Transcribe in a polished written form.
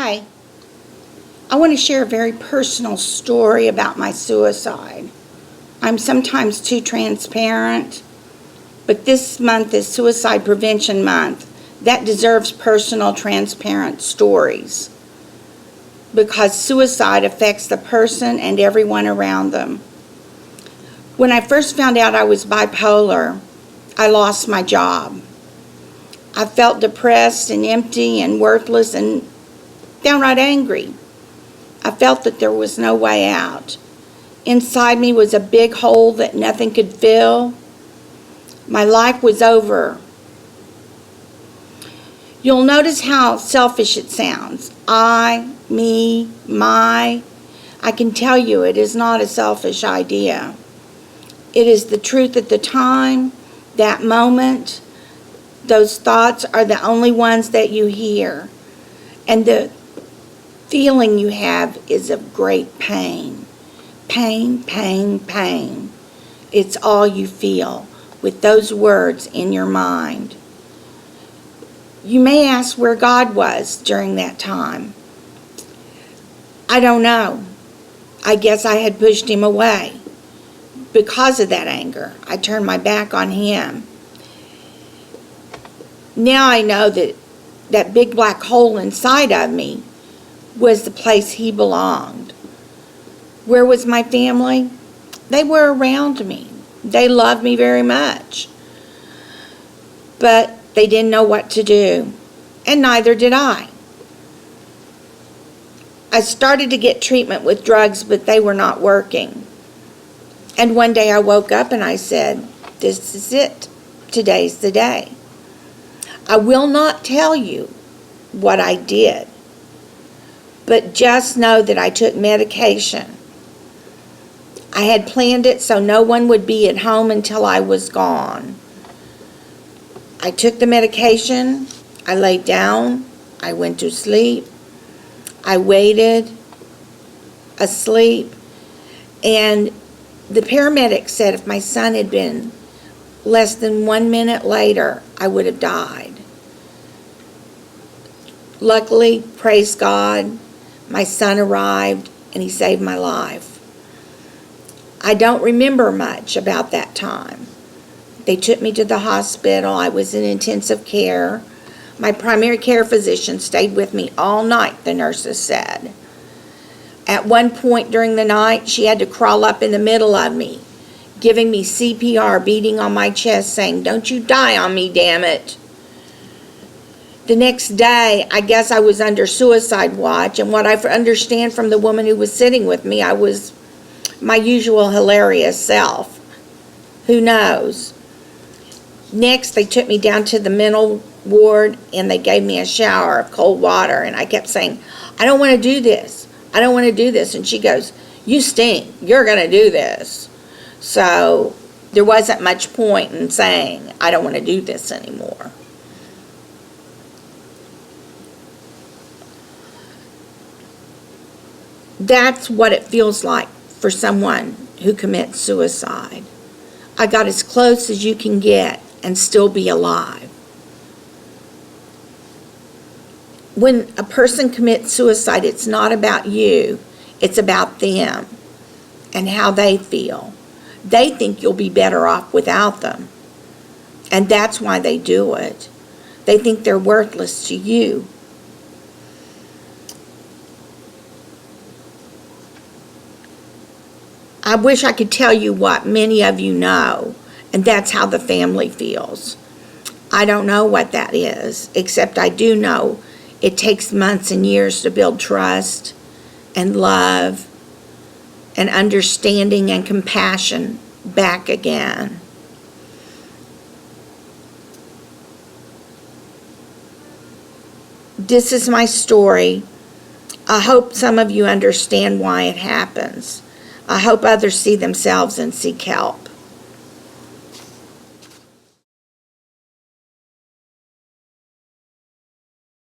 Hi. I want to share a very personal story about my suicide. I'm sometimes too transparent, but this month is Suicide Prevention Month. That deserves personal, transparent stories because suicide affects the person and everyone around them. When I first found out I was bipolar, I lost my job. I felt depressed and empty and worthless and downright angry. I felt that there was no way out. Inside me was a big hole that nothing could fill. My life was over. You'll notice how selfish it sounds. I, me, my. I can tell you it is not a selfish idea. It is the truth at the time, that moment. Those thoughts are the only ones that you hear. And the feeling you have is of great pain. Pain, pain, pain. It's all you feel with those words in your mind. You may ask where God was during that time. I don't know. I guess I had pushed him away. Because of that anger, I turned my back on him. Now I know that that big black hole inside of me was the place he belonged. Where was my family? They were around me. They loved me very much. But they didn't know what to do, and neither did I. I started to get treatment with drugs, but they were not working. And one day I woke up and I said, this is it. Today's the day. I will not tell you what I did, but just know that I took medication. I had planned it so no one would be at home until I was gone. I took the medication, I laid down, I went to sleep, I waited, asleep, and the paramedic said if my son had been less than 1 minute later, I would have died. Luckily, praise God, my son arrived and he saved my life. I don't remember much about that time. They took me to the hospital. I was in intensive care. My primary care physician stayed with me all night, the nurses said. At one point during the night, she had to crawl up in the middle of me, giving me CPR, beating on my chest, saying, "Don't you die on me, damn it." The next day, I guess I was under suicide watch, and what I understand from the woman who was sitting with me, I was my usual hilarious self. Who knows? Next, they took me down to the mental ward, and they gave me a shower of cold water, and I kept saying, "I don't want to do this. I don't want to do this." And she goes, "You stink. You're going to do this." So there wasn't much point in saying, "I don't want to do this anymore." That's what it feels like for someone who commits suicide. I got as close as you can get and still be alive. When a person commits suicide, it's not about you, it's about them and how they feel. They think you'll be better off without them, and that's why they do it. They think they're worthless to you. I wish I could tell you what many of you know, and that's how the family feels. I don't know what that is, except I do know it takes months and years to build trust and love and understanding and compassion back again. This is my story. I hope some of you understand why it happens. I hope others see themselves and seek help.